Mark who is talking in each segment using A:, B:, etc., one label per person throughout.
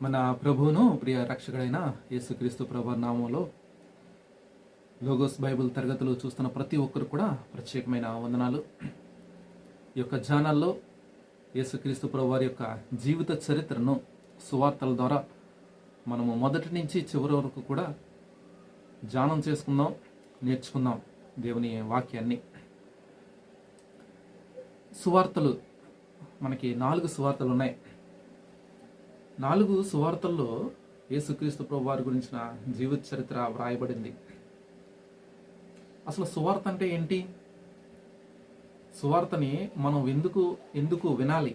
A: మన ప్రభువును ప్రియ రక్షకుడైన యేసుక్రీస్తు ప్రభు నామంలో లోగోస్ బైబిల్ తరగతులు చూస్తున్న ప్రతి ఒక్కరు కూడా ప్రత్యేకమైన వందనాలు. ఈ యొక్క ఛానల్లో యేసుక్రీస్తు ప్రభు వారి యొక్క జీవిత చరిత్రను సువార్తల ద్వారా మనము మొదటి నుంచి చివరి వరకు కూడా ధ్యానం చేసుకుందాం, నేర్చుకుందాం దేవుని వాక్యాన్ని. సువార్తలు మనకి 4 సువార్తలు ఉన్నాయి. 4 సువార్తల్లో యేసుక్రీస్తు ప్రభు వారి గురించిన జీవిత చరిత్ర వ్రాయబడింది. అసలు సువార్త అంటే ఏంటి? సువార్తని మనం ఎందుకు వినాలి,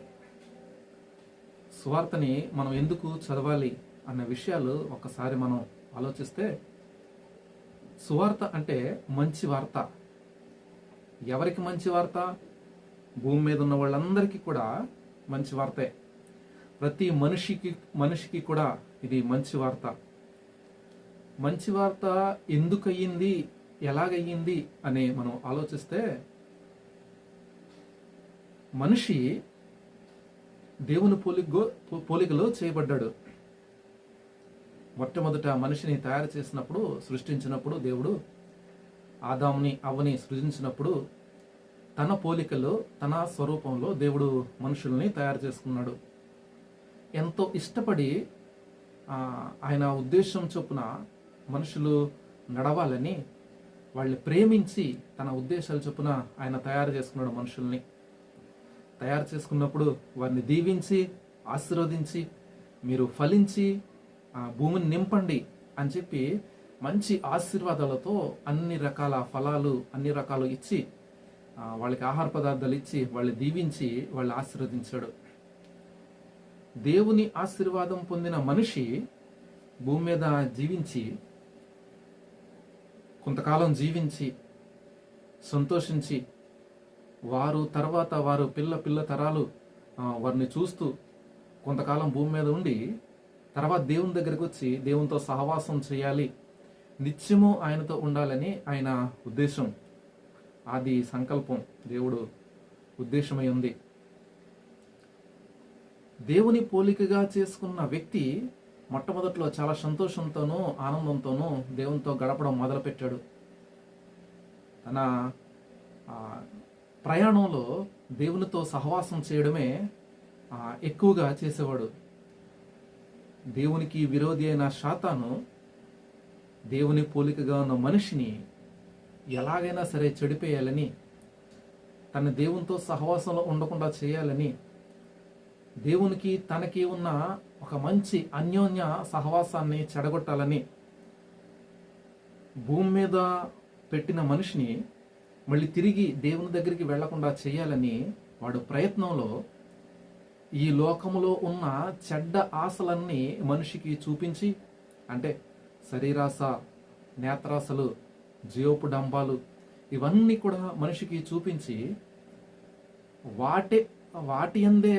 A: సువార్తని మనం ఎందుకు చదవాలి అన్న విషయాలు ఒక్కసారి మనం ఆలోచిస్తే, సువార్త అంటే మంచి వార్త. ఎవరికి మంచి వార్త? భూమి మీద ఉన్న వాళ్ళందరికీ కూడా మంచి వార్తే. ప్రతి మనిషికి కూడా ఇది మంచి వార్త. మంచి వార్త ఎందుకు అయ్యింది, ఎలాగయ్యింది అని మనం ఆలోచిస్తే, మనిషి దేవుని పోలికలో చేయబడ్డాడు. మొట్టమొదట మనిషిని తయారు చేసినప్పుడు, సృష్టించినప్పుడు, దేవుడు ఆదాముని అవ్వని సృజించినప్పుడు తన పోలికలో, తన స్వరూపంలో దేవుడు మనుషుల్ని తయారు చేసుకున్నాడు. ఎంతో ఇష్టపడి ఆయన ఉద్దేశం చొప్పున మనుషులు నడవాలని, వాళ్ళని ప్రేమించి తన ఉద్దేశాల చొప్పున ఆయన తయారు చేసుకున్నాడు. మనుషుల్ని తయారు చేసుకున్నప్పుడు వారిని దీవించి ఆశీర్వదించి, మీరు ఫలించి భూమిని నింపండి అని చెప్పి మంచి ఆశీర్వాదాలతో అన్ని రకాల ఫలాలు, అన్ని రకాలు ఇచ్చి, వాళ్ళకి ఆహార పదార్థాలు ఇచ్చి, వాళ్ళని దీవించి వాళ్ళని ఆశీర్వదించాడు. దేవుని ఆశీర్వాదం పొందిన మనిషి భూమి మీద జీవించి, కొంతకాలం జీవించి సంతోషించి, వారు తర్వాత వారు పిల్ల తరాలు వారిని చూస్తూ కొంతకాలం భూమి మీద ఉండి, తర్వాత దేవుని దగ్గరికి వచ్చి దేవునితో సహవాసం చేయాలి, నిత్యము ఆయనతో ఉండాలని ఆయన ఉద్దేశం, అది సంకల్పం, దేవుడు ఉద్దేశమై ఉంది. దేవుని పోలికగా చేసుకున్న వ్యక్తి మొట్టమొదట్లో చాలా సంతోషంతోనూ ఆనందంతోనూ దేవునితో గడపడం మొదలుపెట్టాడు. తన ప్రయాణంలో దేవునితో సహవాసం చేయడమే ఎక్కువగా చేసేవాడు. దేవునికి విరోధి అయిన సాతాను దేవుని పోలికగా ఉన్న మనిషిని ఎలాగైనా సరే చెడిపేయాలని, తన దేవునితో సహవాసంలో ఉండకుండా చేయాలని, దేవునికి తనకి ఉన్న ఒక మంచి అన్యోన్య సహవాసాన్ని చెడగొట్టాలని, భూమి మీద పెట్టిన మనిషిని మళ్ళీ తిరిగి దేవుని దగ్గరికి వెళ్లకుండా చేయాలని వాడు ప్రయత్నంలో ఈ లోకములో ఉన్న చెడ్డ ఆశలన్నీ మనిషికి చూపించి, అంటే శరీరాశ, నేత్రాశలు, జీవపు డంబాలు, ఇవన్నీ కూడా మనిషికి చూపించి వాటి అందే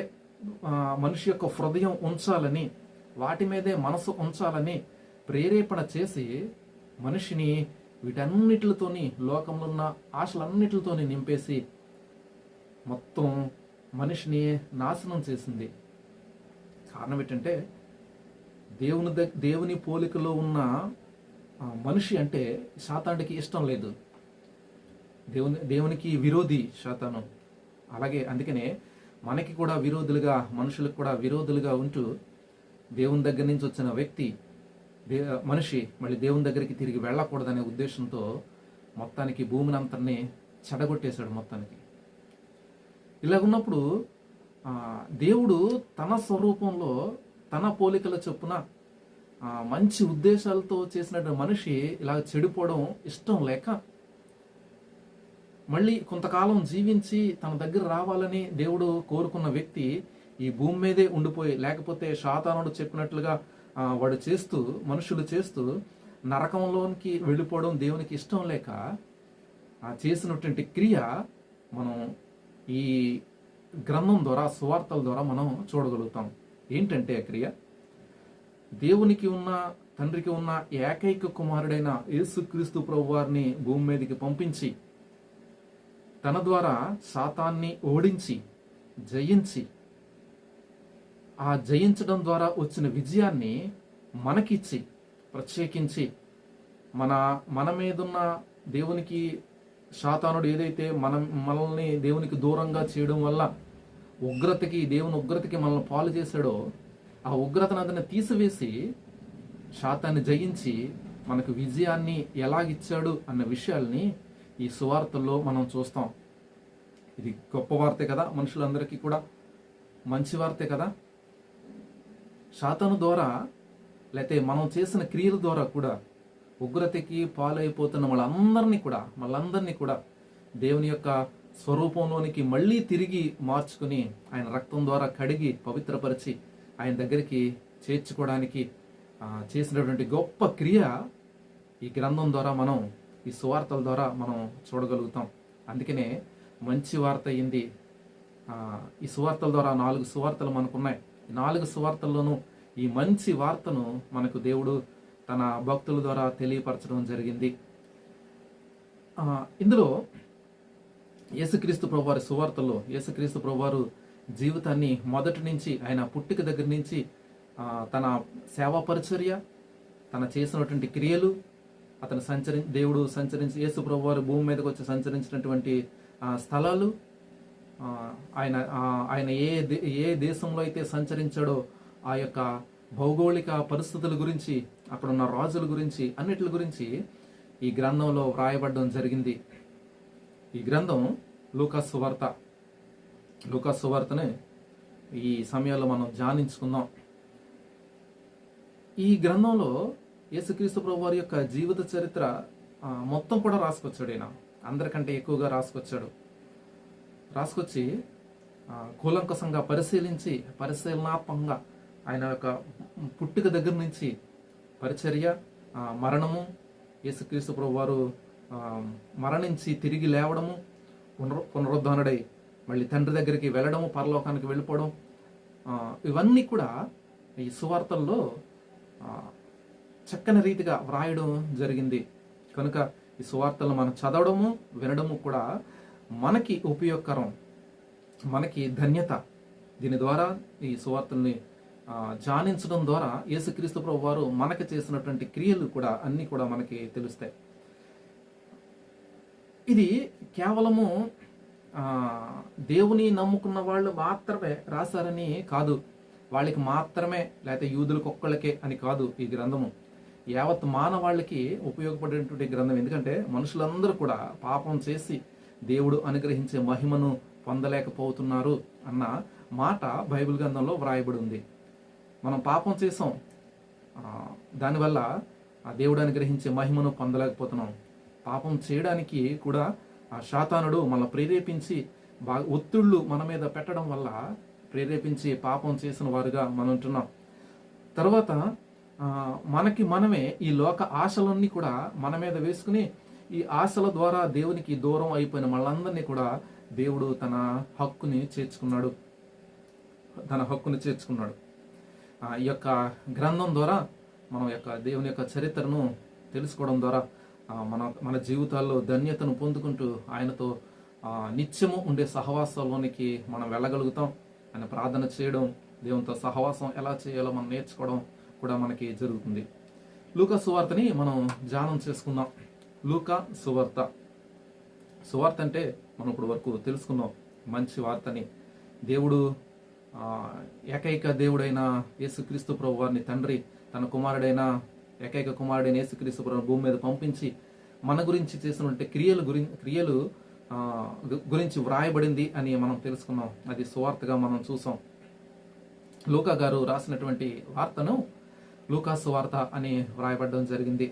A: మనిషి యొక్క హృదయం ఉంచాలని, వాటి మీదే మనసు ఉంచాలని ప్రేరేపణ చేసి మనిషిని వీటన్నిటితోని, లోకంలో ఉన్న ఆశలన్నిటితోని నింపేసి మొత్తం మనిషిని నాశనం చేసింది. కారణం ఏంటంటే, దేవుని పోలికలో ఉన్న మనిషి అంటే సాతానుడికి ఇష్టం లేదు. దేవునికి విరోధి సాతాను. అలాగే అందుకనే మనకి కూడా విరోధులుగా, మనుషులకు కూడా విరోధులుగా ఉంటూ, దేవుని దగ్గర నుంచి వచ్చిన వ్యక్తి, మనిషి మళ్ళీ దేవుని దగ్గరికి తిరిగి వెళ్ళకూడదనే ఉద్దేశంతో మొత్తానికి భూమిని అంతర్ని చెడగొట్టేశాడు మొత్తానికి. ఇలా ఉన్నప్పుడు దేవుడు తన స్వరూపంలో, తన పోలికల చొప్పున మంచి ఉద్దేశాలతో చేసినట్టు మనిషి ఇలా చెడిపోవడం ఇష్టం లేక, మళ్ళీ కొంతకాలం జీవించి తన దగ్గర రావాలని దేవుడు కోరుకున్న వ్యక్తి ఈ భూమి మీదే ఉండిపోయి, లేకపోతే సాతానుడు చెప్పినట్లుగా వాడు చేస్తూ, మనుషులు చేస్తూ నరకంలోనికి వెళ్ళిపోవడం దేవునికి ఇష్టం లేక చేసినటువంటి క్రియ మనం ఈ గ్రంథం ద్వారా, సువార్తల ద్వారా మనం చూడగలుగుతాం. ఏంటంటే ఆ క్రియ, దేవునికి ఉన్న, తండ్రికి ఉన్న ఏకైక కుమారుడైన యేసుక్రీస్తు ప్రభు వారిని భూమి మీదకి పంపించి, తన ద్వారా సాతాన్ని ఓడించి, జయించి, ఆ జయించడం ద్వారా వచ్చిన విజయాన్ని మనకిచ్చి, ప్రత్యేకించి మన మీదున్న దేవునికి, సాతానుడు ఏదైతే మనల్ని దేవునికి దూరంగా చేయడం వల్ల దేవుని ఉగ్రతకి మనల్ని పాలు చేశాడో, ఆ ఉగ్రతను అతన్ని తీసివేసి శాతాన్ని జయించి మనకు విజయాన్ని ఎలాగిచ్చాడు అన్న విషయాల్ని ఈ సువార్తల్లో మనం చూస్తాం. ఇది గొప్ప వార్తే కదా, మనుషులందరికీ కూడా మంచి వార్తే కదా. శాతాను ద్వారా లేకపోతే మనం చేసిన క్రియల ద్వారా కూడా ఉగ్రతకి పాలైపోతున్న వాళ్ళందరినీ కూడా దేవుని యొక్క స్వరూపంలోనికి మళ్ళీ తిరిగి మార్చుకుని ఆయన రక్తం ద్వారా కడిగి పవిత్రపరిచి ఆయన దగ్గరికి చేర్చుకోవడానికి చేసినటువంటి గొప్ప క్రియ ఈ గ్రంథం ద్వారా ఈ సువార్తల ద్వారా మనం చూడగలుగుతాం. అందుకనే మంచి వార్త అయింది. ఈ సువార్తల ద్వారా 4 సువార్తలు మనకున్నాయి. ఈ 4 సువార్తల్లోనూ ఈ మంచి వార్తను మనకు దేవుడు తన భక్తుల ద్వారా తెలియపరచడం జరిగింది. ఇందులో యేసుక్రీస్తు ప్రభువారి సువార్తల్లో యేసుక్రీస్తు ప్రభువారు జీవితాన్ని మొదటి నుంచి, ఆయన పుట్టిక దగ్గర నుంచి తన సేవా పరిచర్య, తన చేసినటువంటి క్రియలు, దేవుడు సంచరించి యేసు ప్రభువారు భూమి మీదకి వచ్చి సంచరించినటువంటి స్థలాలు, ఆయన ఏ దేశంలో అయితే సంచరించాడో ఆ యొక్క భౌగోళిక పరిస్థితుల గురించి, అక్కడున్న రాజుల గురించి, అన్నిటి గురించి ఈ గ్రంథంలో వ్రాయబడడం జరిగింది. ఈ గ్రంథం లూకాసు సువార్తని ఈ సమయంలో మనం ధ్యానించుకుందాం. ఈ గ్రంథంలో యేసుక్రీస్తు ప్రభు వారి యొక్క జీవిత చరిత్ర మొత్తం కూడా రాసుకొచ్చాడు. ఆయన అందరికంటే ఎక్కువగా రాసుకొచ్చి కూలంకషంగా పరిశీలనాత్మకంగా ఆయన యొక్క పుట్టుక దగ్గర నుంచి పరిచర్య, మరణము, యేసుక్రీస్తు ప్రభు వారు మరణించి తిరిగి లేవడము, పునరుద్ధానుడై మళ్ళీ తండ్రి దగ్గరికి వెళ్ళడము, పరలోకానికి వెళ్ళిపోవడం, ఇవన్నీ కూడా ఈ సువార్తల్లో చక్కని రీతిగా వ్రాయడం జరిగింది. కనుక ఈ సువార్తలను మనం చదవడము, వినడము కూడా మనకి ఉపయోగకరం, మనకి ధన్యత. దీని ద్వారా ఈ సువార్తల్ని ధ్యానించడం ద్వారా యేసుక్రీస్తు ప్రభు వారు మనకి చేసినటువంటి క్రియలు కూడా అన్నీ కూడా మనకి తెలుస్తాయి. ఇది కేవలము దేవుని నమ్ముకున్న వాళ్ళు మాత్రమే రాశారని కాదు, వాళ్ళకి మాత్రమే లేకపోతే యూదులకు ఒక్కళ్ళకే అని కాదు. ఈ గ్రంథము యావత్ మానవాళ్ళకి ఉపయోగపడేటువంటి గ్రంథం. ఎందుకంటే మనుషులందరూ కూడా పాపం చేసి దేవుడు అనుగ్రహించే మహిమను పొందలేకపోతున్నారు అన్న మాట బైబిల్ గ్రంథంలో వ్రాయబడి ఉంది. మనం పాపం చేసాం, దానివల్ల ఆ దేవుడు అనుగ్రహించే మహిమను పొందలేకపోతున్నాం. పాపం చేయడానికి కూడా ఆ శాతానుడు మన ప్రేరేపించి ఒత్తిళ్లు మన మీద పెట్టడం వల్ల ప్రేరేపించి పాపం చేసిన వారుగా మనం ఉంటున్నాం. తర్వాత మనమే ఈ లోక ఆశలన్నీ కూడా మన మీద వేసుకుని ఈ ఆశల ద్వారా దేవునికి దూరం అయిపోయిన వాళ్ళందరినీ కూడా దేవుడు తన హక్కుని చేర్చుకున్నాడు. ఈ యొక్క గ్రంథం ద్వారా మన యొక్క దేవుని యొక్క చరిత్రను తెలుసుకోవడం ద్వారా మన జీవితాల్లో ధన్యతను పొందుకుంటూ ఆయనతో నిత్యము ఉండే సహవాసంలోనికి మనం వెళ్ళగలుగుతాం. ఆయన ప్రార్థన చేయడం, దేవునితో సహవాసం ఎలా చేయాలో మనం నేర్చుకోవడం కూడా మనకి జరుగుతుంది. లూకా సువార్తని మనం ధ్యానం చేసుకుందాం. లూకా సువార్త అంటే మనం ఇప్పుడు వరకు తెలుసుకున్నాం, మంచి వార్తని. దేవుడు ఏకైక దేవుడైన యేసుక్రీస్తు ప్రభు వారిని తండ్రి తన ఏకైక కుమారుడైన యేసుక్రీస్తు ప్రభు భూమి మీద పంపించి మన గురించి చేసినటువంటి క్రియలు గురించి వ్రాయబడింది అని మనం తెలుసుకున్నాం. అది సువార్తగా మనం చూసాం. లూకా గారు రాసినటువంటి వార్తను లూకా సువార్త అని వ్రాయబడడం జరిగింది.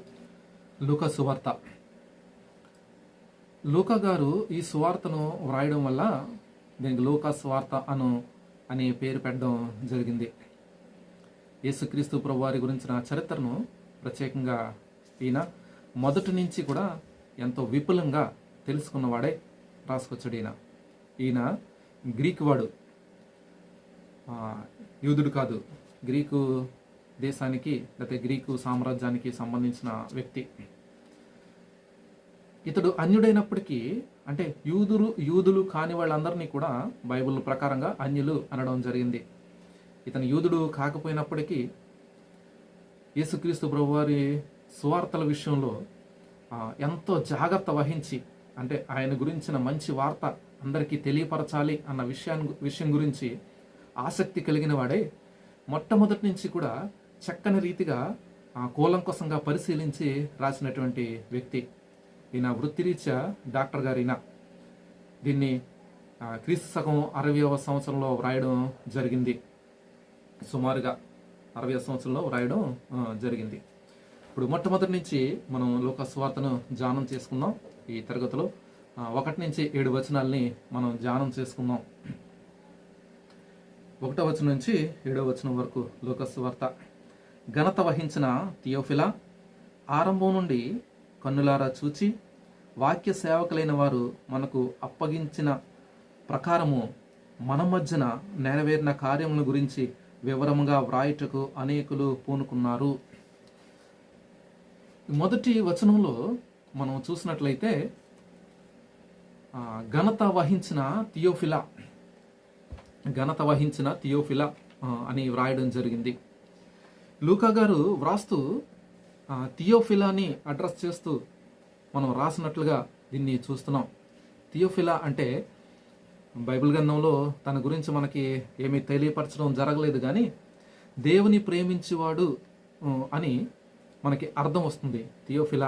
A: లూకా గారు ఈ సువార్తను వ్రాయడం వల్ల దీనికి లూకా సువార్త అనే పేరు పెట్టడం జరిగింది. యేసుక్రీస్తు ప్రభు వారి గురించిన చరిత్రను ప్రత్యేకంగా ఈయన మొదటి నుంచి కూడా ఎంతో విపులంగా తెలుసుకున్నవాడే రాసుకొచ్చాడు. ఈయన గ్రీకు వాడు, యూదుడు కాదు. గ్రీకు దేశానికి లేకపోతే గ్రీకు సామ్రాజ్యానికి సంబంధించిన వ్యక్తి. ఇతడు అన్యుడైనప్పటికీ, అంటే యూదులు కాని వాళ్ళందరినీ కూడా బైబిల్ ప్రకారంగా అన్యులు అనడం జరిగింది. ఇతను యూదుడు కాకపోయినప్పటికీ యేసుక్రీస్తు ప్రభువారి సువార్తల విషయంలో ఎంతో జాగ్రత్త వహించి, అంటే ఆయన గురించిన మంచి వార్త అందరికీ తెలియపరచాలి అన్న విషయం గురించి ఆసక్తి కలిగిన వాడే మొట్టమొదటి నుంచి కూడా చక్కని రీతిగా కూలంకషంగా పరిశీలించి రాసినటువంటి వ్యక్తి. ఈయన వృత్తిరీత్యా డాక్టర్ గారు. ఈయన దీన్ని క్రీస్తు శకం 60వ సంవత్సరంలో వ్రాయడం జరిగింది. సుమారుగా 60వ సంవత్సరంలో వ్రాయడం జరిగింది. ఇప్పుడు మొట్టమొదటి నుంచి మనం లూకా సువార్తను ధ్యానం చేసుకుందాం. ఈ తరగతిలో 1 నుంచి 7 వచనాల్ని మనం ధ్యానం చేసుకుందాం. 1వ వచనం నుంచి 7వ వచనం వరకు లూకా సువార్త. ఘనత వహించిన థియోఫిలా, ఆరంభం నుండి కన్నులారా చూచి వాక్య సేవకులైన వారు మనకు అప్పగించిన ప్రకారము మన మధ్యన నెరవేరిన కార్యముల గురించి వివరముగా వ్రాయుటకు అనేకులు పూనుకున్నారు. మొదటి వచనంలో మనం చూసినట్లయితే ఘనత వహించిన థియోఫిలా అని వ్రాయడం జరిగింది. లూకా గారు వ్రాస్తూ థియోఫిలాని అడ్రస్ చేస్తూ మనం రాసినట్లుగా దీన్ని చూస్తున్నాం. థియోఫిలా అంటే బైబిల్ గ్రంథంలో తన గురించి మనకి ఏమీ తెలియపరచడం జరగలేదు, కానీ దేవుని ప్రేమించేవాడు అని మనకి అర్థం వస్తుంది. థియోఫిలా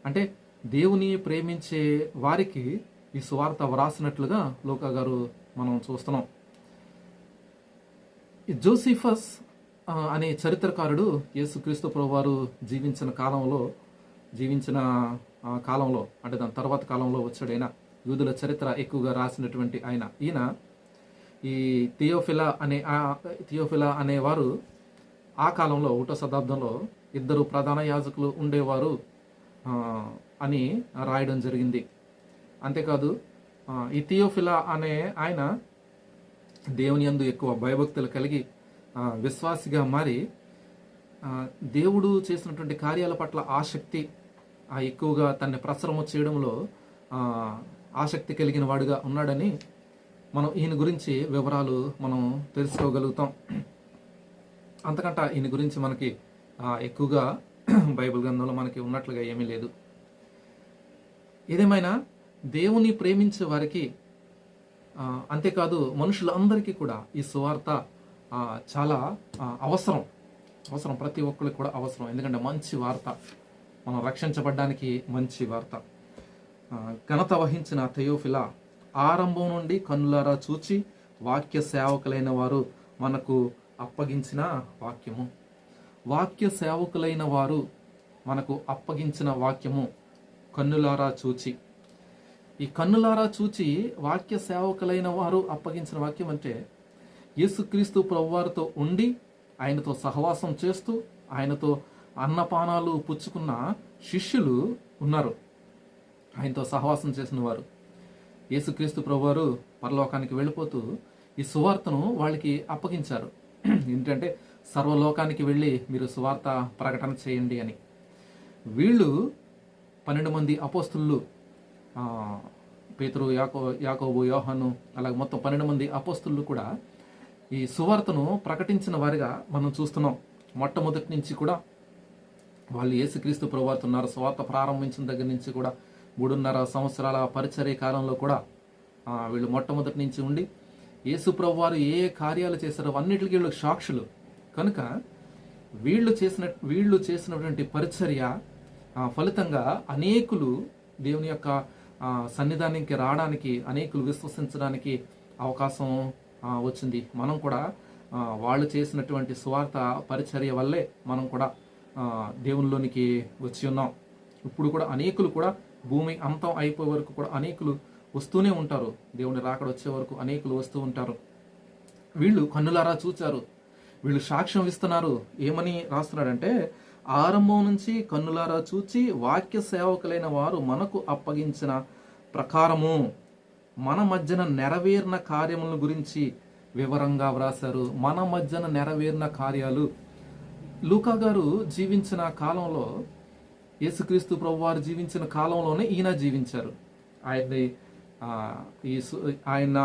A: అంటే దేవుని ప్రేమించే వారికి ఈ సువార్త వ్రాసినట్లుగా లూకా గారు మనం చూస్తున్నాం. జోసిఫస్ అనే చరిత్రకారుడు యేసుక్రీస్తు ప్రభువారు జీవించిన కాలంలో అంటే దాని తర్వాత కాలంలో వచ్చాడైనా యూదుల చరిత్ర ఎక్కువగా రాసినటువంటి ఈయన ఈ థియోఫిలా అనేవారు ఆ కాలంలో 1వ శతాబ్దంలో 2 ప్రధాన యాజకులు ఉండేవారు అని రాయడం జరిగింది. అంతేకాదు ఈ థియోఫిలా అనే ఆయన దేవుని యందు ఎక్కువ భయభక్తులు కలిగి విశ్వాసిగా మారి దేవుడు చేసినటువంటి కార్యాల పట్ల ఆసక్తి ఎక్కువగా తనని ప్రచురము చేయడంలో ఆసక్తి కలిగిన వాడుగా ఉన్నాడని మనం ఈయన గురించి వివరాలు మనం తెలుసుకోగలుగుతాం. అంతకంటే ఈయన గురించి మనకి ఎక్కువగా బైబిల్ గ్రంథంలో మనకి ఉన్నట్లుగా ఏమీ లేదు. ఏదేమైనా దేవుని ప్రేమించే వారికి అంతేకాదు మనుషులందరికీ కూడా ఈ సువార్త చాలా అవసరం. ప్రతి ఒక్కరికి కూడా అవసరం. ఎందుకంటే మంచి వార్త, మనం రక్షించబడ్డానికి మంచి వార్త. ఘనత వహించిన థియోఫిలా, ఆరంభం నుండి కన్నులారా చూచి వాక్య సేవకులైన వారు మనకు అప్పగించిన వాక్యము. వాక్య సేవకులైన వారు మనకు అప్పగించిన వాక్యము కన్నులారా చూచి. ఈ కన్నులారా చూచి వాక్య సేవకులైన వారు అప్పగించిన వాక్యం అంటే యేసుక్రీస్తు ప్రభువారితో ఉండి ఆయనతో సహవాసం చేస్తూ ఆయనతో అన్నపానాలు పుచ్చుకున్న శిష్యులు ఉన్నారు. ఆయనతో సహవాసం చేసిన వారు. యేసుక్రీస్తు ప్రభువారు పరలోకానికి వెళ్ళిపోతూ ఈ సువార్తను వాళ్ళకి అప్పగించారు. ఏంటంటే సర్వలోకానికి వెళ్ళి మీరు సువార్త ప్రకటన చేయండి అని. వీళ్ళు 12 మంది అపోస్తులు, పేతురు, యాకోబు, యోహాను, అలాగే మొత్తం 12 మంది అపోస్తులు కూడా ఈ సువార్తను ప్రకటించిన వారిగా మనం చూస్తున్నాం. మొట్టమొదటి నుంచి కూడా వాళ్ళు యేసుక్రీస్తు ప్రభువారితో ఉన్నారు. సువార్త ప్రారంభించిన దగ్గర నుంచి కూడా 3.5 సంవత్సరాల పరిచర్య కాలంలో కూడా వీళ్ళు మొట్టమొదటి నుంచి ఉండి యేసు ప్రభువారు ఏ కార్యాలు చేశారో అన్నిటికీ వీళ్ళు సాక్షులు. కనుక వీళ్ళు చేసినటువంటి పరిచర్య ఫలితంగా అనేకులు దేవుని యొక్క సన్నిధానానికి రావడానికి, అనేకులు విశ్వసించడానికి అవకాశం వచ్చింది. మనం కూడా వాళ్ళు చేసినటువంటి సువార్త పరిచర్య వల్లే మనం కూడా దేవునిలోనికి వచ్చి ఉన్నాం. ఇప్పుడు కూడా అనేకులు కూడా భూమి అంతం అయిపోయే వరకు కూడా అనేకులు వస్తూనే ఉంటారు. దేవుని రాకడ వచ్చే వరకు అనేకులు వస్తూ ఉంటారు. వీళ్ళు కన్నులారా చూచారు, వీళ్ళు సాక్ష్యం ఇస్తున్నారు. ఏమని రాస్తున్నాడంటే, ఆరంభం నుంచి కన్నులారా చూచి వాక్య సేవకులైన వారు మనకు అప్పగించిన ప్రకారము మన మధ్యన నెరవేరిన కార్యముల గురించి వివరంగా వ్రాశారు. మన మధ్యన నెరవేరిన కార్యాలు. లూకా గారు జీవించిన కాలంలో, యేసుక్రీస్తు ప్రభువారు జీవించిన కాలంలోనే ఈయన జీవించారు. ఆయన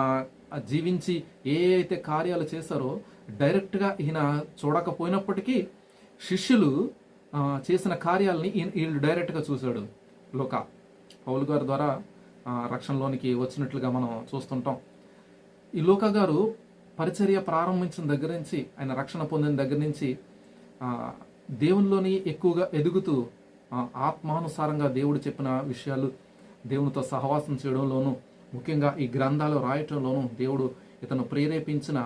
A: జీవించి ఏ అయితే కార్యాలు చేశారో డైరెక్ట్గా ఈయన చూడకపోయినప్పటికీ శిష్యులు చేసిన కార్యాలని వీళ్ళు డైరెక్ట్గా చూశాడు లూకా. పౌలు గారి ద్వారా రక్షణలోనికి వచ్చినట్లుగా మనం చూస్తుంటాం. ఈ లూకా గారు పరిచర్య ప్రారంభించిన దగ్గర నుంచి, ఆయన రక్షణ పొందిన దగ్గర నుంచి దేవునిలోని ఎక్కువగా ఎదుగుతూ ఆత్మానుసారంగా దేవుడు చెప్పిన విషయాలు, దేవునితో సహవాసం చేయడంలోనూ, ముఖ్యంగా ఈ గ్రంథాలు రాయటంలోనూ దేవుడు ఇతను ప్రేరేపించిన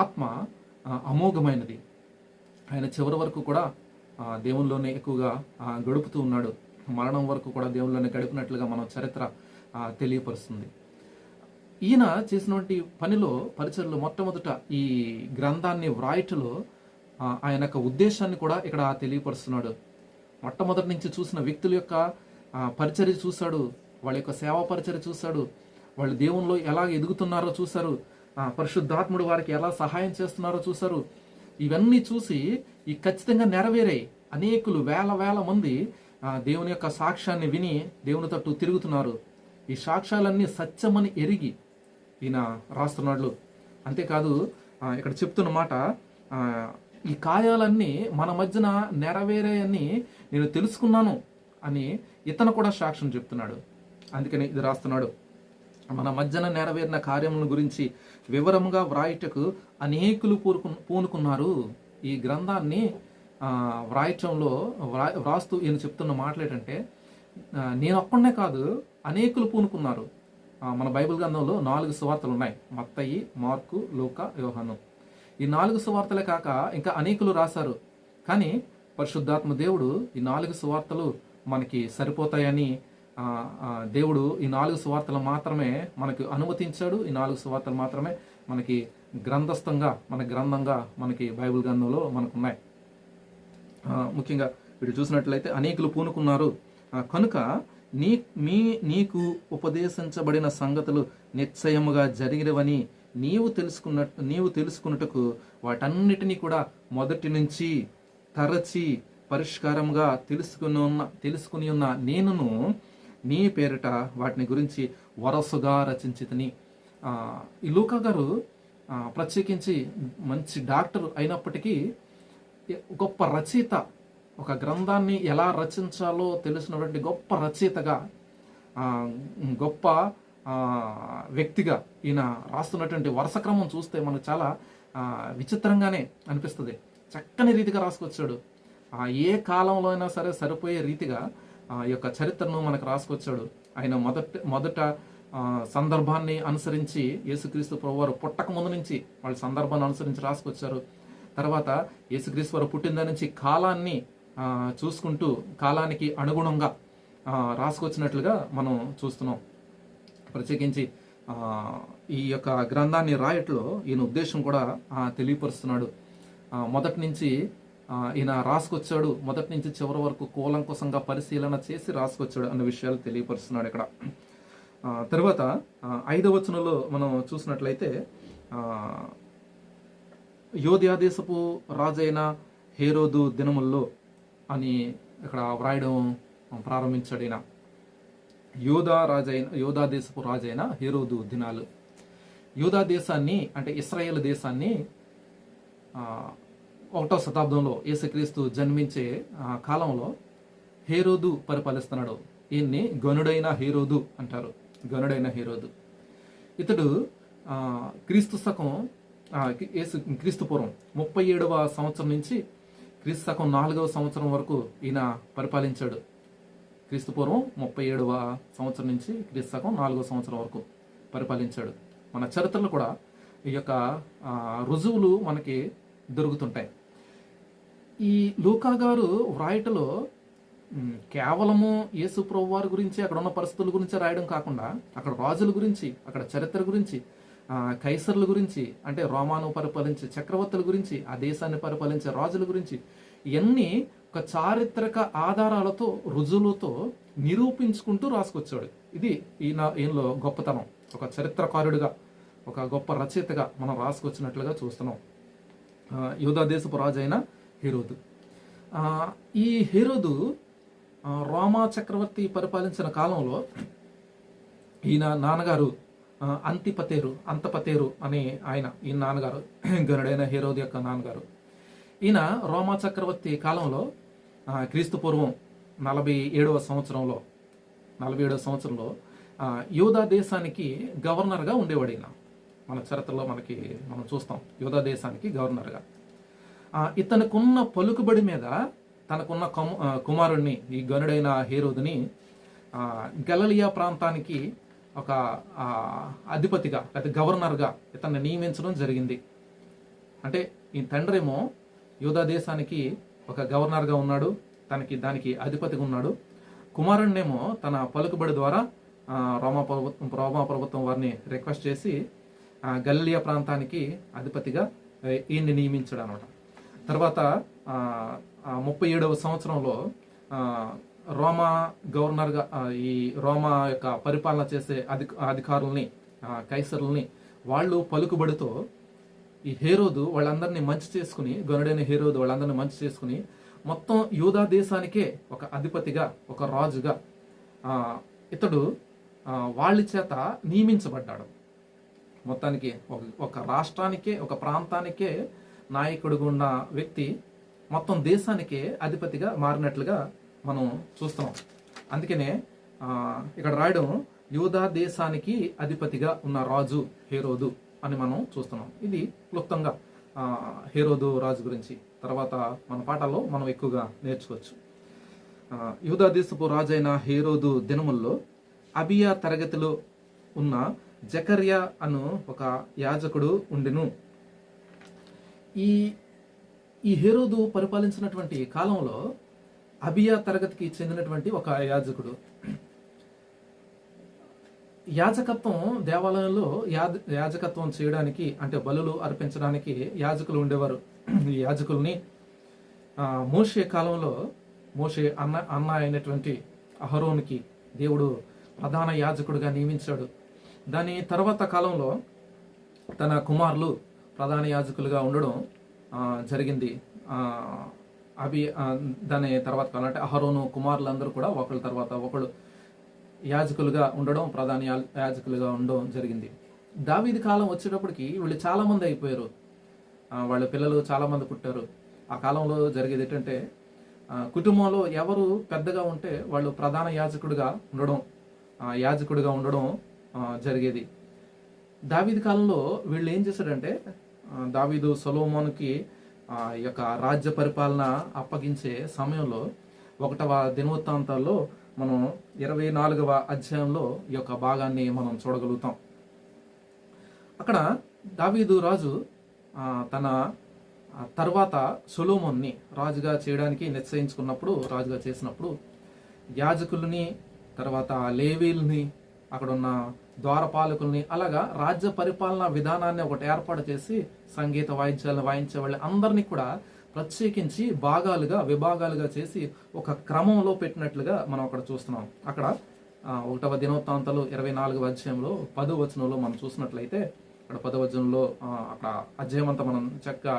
A: ఆత్మ అమోఘమైనది. ఆయన చివరి వరకు కూడా దేవునిలోనే ఎక్కువగా గడుపుతూ ఉన్నాడు. మరణం వరకు కూడా దేవునిలోనే గడిపినట్లుగా మనం చరిత్ర తెలియపరుస్తుంది. ఈయన చేసినటువంటి పనిలో, పరిచర్లో మొట్టమొదట ఈ గ్రంథాన్ని వ్రాయటలో ఆయన యొక్క ఉద్దేశాన్ని కూడా ఇక్కడ తెలియపరుస్తున్నాడు. మొట్టమొదటి నుంచి చూసిన వ్యక్తుల యొక్క పరిచర్య చూశాడు, వాళ్ళ యొక్క సేవా పరిచర్య చూశాడు, వాళ్ళు దేవునిలో ఎలా ఎదుగుతున్నారో చూశారు, పరిశుద్ధాత్ముడు వారికి ఎలా సహాయం చేస్తున్నారో చూశారు. ఇవన్నీ చూసి ఈ ఖచ్చితంగా నెరవేరాయి. అనేకులు వేల మంది దేవుని యొక్క సాక్ష్యాన్ని విని దేవుని తట్టు తిరుగుతున్నారు. ఈ సాక్ష్యాలన్నీ సత్యమని ఎరిగి ఈయన రాస్తున్నాడు. అంతేకాదు ఇక్కడ చెప్తున్న మాట, ఈ కార్యాలన్నీ మన మధ్యన నెరవేరాయని నేను తెలుసుకున్నాను అని ఇతను కూడా సాక్ష్యం చెప్తున్నాడు. అందుకని ఇది రాస్తున్నాడు. మన మధ్యన నెరవేరిన కార్యముల గురించి వివరముగా వ్రాయటకు అనేకులు పూనుకున్నారు. ఈ గ్రంథాన్ని వ్రాయటంలో వ్రాస్తూ ఈయన చెప్తున్న మాటలు ఏంటంటే, నేను ఒక్కడనే కాదు, అనేకులు పూనుకున్నారు. మన బైబిల్ గ్రంథంలో 4 సువార్తలు ఉన్నాయి: మత్తయి, మార్కు, లూకా, యోహాను. ఈ 4 సువార్తలే కాక ఇంకా అనేకులు రాశారు. కానీ పరిశుద్ధాత్మ దేవుడు ఈ 4 సువార్తలు మనకి సరిపోతాయని దేవుడు ఈ 4 సువార్తలు మాత్రమే మనకు అనుమతించాడు. ఈ 4 సువార్తలు మాత్రమే మనకి గ్రంథంగా మనకి బైబిల్ గ్రంథంలో మనకున్నాయి. ముఖ్యంగా వీడు చూసినట్లయితే అనేకులు పూనుకున్నారు కనుక నీకు ఉపదేశించబడిన సంగతులు నిశ్చయముగా జరిగినవని నీవు తెలుసుకున్నట్టుకు వాటన్నిటినీ కూడా మొదటి నుంచి తరచి పరిష్కారంగా తెలుసుకుని ఉన్న నేనును నీ పేరిట వాటిని గురించి వరసగా రచించితిని. ఈ లూకా గారు ప్రత్యేకించి మంచి డాక్టర్ అయినప్పటికీ గొప్ప రచయిత, ఒక గ్రంథాన్ని ఎలా రచించాలో తెలిసినటువంటి గొప్ప రచయితగా, గొప్ప వ్యక్తిగా ఈయన రాస్తున్నటువంటి వరుస క్రమం చూస్తే మనకు చాలా విచిత్రంగానే అనిపిస్తుంది. చక్కని రీతిగా రాసుకొచ్చాడు. ఏ కాలంలో అయినా సరే సరిపోయే రీతిగా ఈ యొక్క చరిత్రను మనకు రాసుకొచ్చాడు. ఆయన మొదట సందర్భాన్ని అనుసరించి, యేసుక్రీస్తు ప్రభువారు పుట్టక ముందు నుంచి వాళ్ళ సందర్భాన్ని అనుసరించి రాసుకొచ్చారు. తర్వాత యేసుక్రీస్తు వారు పుట్టిన నుంచి కాలాన్ని చూసుకుంటూ కాలానికి అనుగుణంగా రాసుకొచ్చినట్లుగా మనం చూస్తున్నాం. ప్రత్యేకించి ఈ యొక్క గ్రంథాన్ని రాయట్లో ఈయన ఉద్దేశం కూడా తెలియపరుస్తున్నాడు. మొదటి నుంచి ఈయన రాసుకొచ్చాడు, మొదటి నుంచి చివరి వరకు కూలంకుశంగా పరిశీలన చేసి రాసుకొచ్చాడు అన్న విషయాలు తెలియపరుస్తున్నాడు ఇక్కడ. తర్వాత 5వ వచనంలో మనం చూసినట్లయితే, యోధా దేశపు రాజైన హేరోదు దినముల్లో అని ఇక్కడ వ్రాయడం ప్రారంభించాడు. ఈయన యోధా దేశపు రాజైన హేరోదు దినాలు. యోధా దేశాన్ని అంటే ఇశ్రాయేల్ దేశాన్ని 1వ శతాబ్దంలో యేసుక్రీస్తు జన్మించే కాలంలో హేరోదు పరిపాలిస్తున్నాడు. ఈయన్ని గనుడైన హేరోదు అంటారు. గనుడైన హేరోదు ఇతడు క్రీస్తు పూర్వం 37వ సంవత్సరం నుంచి క్రీస్తు శకం 4వ సంవత్సరం వరకు ఈయన పరిపాలించాడు. క్రీస్తు పూర్వం 37వ సంవత్సరం నుంచి క్రీస్తు శకం 4వ సంవత్సరం వరకు పరిపాలించాడు. మన చరిత్రలో కూడా ఈ యొక్క రుజువులు మనకి దొరుకుతుంటాయి. ఈ లూకా గారు వ్రాయటలో కేవలము యేసు ప్రభు వారి గురించి, అక్కడ ఉన్న పరిస్థితుల గురించి రాయడం కాకుండా, అక్కడ రాజుల గురించి, అక్కడ చరిత్ర గురించి, కైసర్ల గురించి, అంటే రోమాను పరిపాలించే చక్రవర్తుల గురించి, ఆ దేశాన్ని పరిపాలించే రాజుల గురించి, ఇవన్నీ ఒక చారిత్రక ఆధారాలతో, రుజువులతో నిరూపించుకుంటూ రాసుకొచ్చాడు. ఇది ఈయనలో గొప్పతనం. ఒక చరిత్రకారుడిగా, ఒక గొప్ప రచయితగా మనం రాసుకొచ్చినట్లుగా చూస్తున్నాం. యూదా దేశపు రాజు అయిన హేరోదు. ఈ హేరోదు రోమా చక్రవర్తి పరిపాలించిన కాలంలో ఈయన నాన్నగారు అంతపతేరు అని ఈయన నాన్నగారు, గనుడైన హేరోదు యొక్క నాన్నగారు. ఈయన రోమా చక్రవర్తి కాలంలో క్రీస్తు పూర్వం 47వ సంవత్సరంలో యూదా దేశానికి గవర్నర్గా ఉండేవాడు. ఈయన మన చరిత్రలో మనం చూస్తాం, యూదా దేశానికి గవర్నర్గా. ఇతనుకున్న పలుకుబడి మీద తనకున్న కుమారుణ్ణి, ఈ గనుడైన హేరోదుని గలిలయ ప్రాంతానికి ఒక అధిపతిగా లేదా గవర్నర్గా ఇతన్ని నియమించడం జరిగింది. అంటే ఈ తండ్రేమో యూదా దేశానికి ఒక గవర్నర్గా ఉన్నాడు, దానికి అధిపతిగా ఉన్నాడు. కుమారుణ్ణేమో తన పలుకుబడి ద్వారా రోమా ప్రభుత్వం వారిని రిక్వెస్ట్ చేసి గలిలయ ప్రాంతానికి అధిపతిగా ఈయన్ని నియమించాడు అనమాట. తర్వాత 37వ సంవత్సరంలో రోమా గవర్నర్గా ఈ రోమా యొక్క పరిపాలన చేసే అధికారుల్ని, కైసరుల్ని, వాళ్ళు పలుకుబడితో ఈ హేరోదు వాళ్ళందరినీ మంచి చేసుకుని, గనుడైన హేరోదు వాళ్ళందరినీ మంచి చేసుకుని మొత్తం యూదా దేశానికే ఒక అధిపతిగా, ఒక రాజుగా ఇతడు వాళ్ళ చేత నియమించబడ్డాడు. మొత్తానికి ఒక రాష్ట్రానికే, ఒక ప్రాంతానికే నాయకుడిగా ఉన్న వ్యక్తి మొత్తం దేశానికే అధిపతిగా మారినట్లుగా మనం చూస్తున్నాం. అందుకనే ఇక్కడ రాయడం యూదా దేశానికి అధిపతిగా ఉన్న రాజు హేరోదు అని మనం చూస్తున్నాం. ఇది క్లుప్తంగా హేరోదు రాజు గురించి తర్వాత మన పాఠాల్లో మనం ఎక్కువగా నేర్చుకోవచ్చు. యూదా దేశపు రాజైన హేరోదు దినముల్లో అబియా తరగతిలో ఉన్న జకర్యా అను ఒక యాజకుడు ఉండెను. ఈ హేరోదు పరిపాలించినటువంటి కాలంలో అబియా తరగతికి చెందినటువంటి ఒక యాజకుడు, యాజకత్వం దేవాలయంలో యాజకత్వం చేయడానికి, అంటే బలులు అర్పించడానికి యాజకులు ఉండేవారు. ఈ యాజకుల్ని మోషే కాలంలో మోషే అన్న అయినటువంటి అహరోనుకి దేవుడు ప్రధాన యాజకుడిగా నియమించాడు. దాని తర్వాత కాలంలో తన కుమారులు ప్రధాన యాజకులుగా ఉండడం జరిగింది. దాని తర్వాత కాలం అంటే అహరోను కుమారులందరూ కూడా ఒకళ్ళ తర్వాత ఒకళ్ళు యాజకులుగా ఉండడం, ప్రధాన యాజకులుగా ఉండడం జరిగింది. దావీదు కాలం వచ్చేటప్పటికి వీళ్ళు చాలా మంది అయిపోయారు, వాళ్ళ పిల్లలు చాలా మంది పుట్టారు. ఆ కాలంలో జరిగేది ఏంటంటే కుటుంబంలో ఎవరు పెద్దగా ఉంటే వాళ్ళు ప్రధాన యాజకుడిగా ఉండడం జరిగేది. దావీదు కాలంలో వీళ్ళు ఏం చేశారంటే, దావీదు సొలొమోనుకి ఈ యొక్క రాజ్య పరిపాలన అప్పగించే సమయంలో 1వ దినవృత్తాంతాల్లో మనం 24వ అధ్యాయంలో ఈ యొక్క భాగాన్ని మనం చూడగలుగుతాం. అక్కడ దావీదు రాజు తన తర్వాత సొలొమోన్ని రాజుగా చేయడానికి రాజుగా చేసినప్పుడు యాజకుల్ని, తర్వాత లేవీల్ని, అక్కడ ఉన్న ద్వారపాలకుల్ని, అలాగా రాజ్య పరిపాలన విధానాన్ని ఒకటి ఏర్పాటు చేసి సంగీత వాయిద్యాలను వాయించే వాళ్ళ అందరినీ కూడా ప్రత్యేకించి విభాగాలుగా చేసి ఒక క్రమంలో పెట్టినట్లుగా మనం అక్కడ చూస్తున్నాం. అక్కడ 1వ దినవృత్తాంతాలు 24వ అధ్యాయంలో 10వ వచనంలో మనం చూసినట్లయితే, అక్కడ 10వ వచనంలో అక్కడ అధ్యాయం అంతా మనం చక్కగా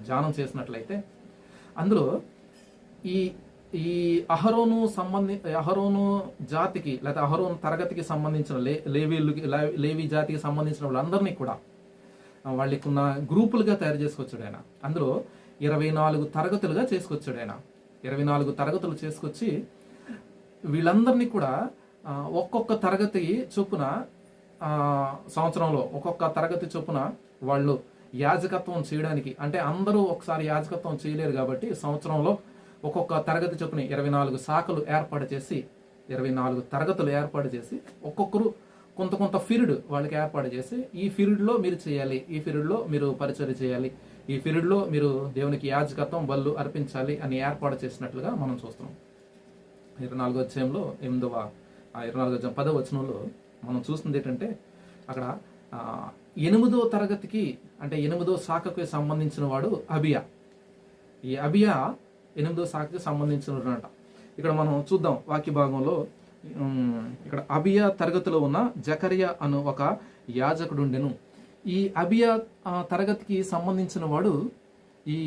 A: ధ్యానం చేసినట్లయితే అందులో ఈ అహరోను జాతికి లేదా అహరోను తరగతికి సంబంధించిన లేవీ జాతికి సంబంధించిన వాళ్ళందరినీ కూడా వాళ్ళకి ఉన్న గ్రూపులుగా తయారు చేసుకొచ్చాడు ఆయన. అందులో 24 తరగతులుగా చేసుకొచ్చాడు ఆయన. 24 తరగతులు చేసుకొచ్చి వీళ్ళందరినీ కూడా ఒక్కొక్క తరగతి చొప్పున సంవత్సరంలో ఒక్కొక్క తరగతి చొప్పున వాళ్ళు యాజకత్వం చేయడానికి, అంటే అందరూ ఒకసారి యాజకత్వం చేయలేరు కాబట్టి సంవత్సరంలో ఒక్కొక్క తరగతి చొప్పున 24 శాఖలు ఏర్పాటు చేసి 24 తరగతులు ఏర్పాటు చేసి ఒక్కొక్కరు కొంత పీరియడ్ వాళ్ళకి ఏర్పాటు చేసి, ఈ పీరియడ్లో మీరు చేయాలి, ఈ పీరియడ్లో మీరు పరిచర్య చేయాలి, ఈ పీరియడ్లో మీరు దేవునికి యాజకత్వం బళ్ళు అర్పించాలి అని ఏర్పాటు చేసినట్లుగా మనం చూస్తున్నాం. 24వ అధ్యాయంలో 10వ వచనంలో మనం చూస్తుంది ఏంటంటే, అక్కడ 8వ తరగతికి అంటే 8వ శాఖకు సంబంధించిన వాడు అబియా. ఈ అబియా 8వ శాఖకి సంబంధించినట. ఇక్కడ మనం చూద్దాం వాక్య భాగంలో, ఇక్కడ అబియా తరగతిలో ఉన్న జకర్యా అను ఒక యాజకుడు ఉండెను. ఈ అబియా తరగతికి సంబంధించిన వాడు ఈ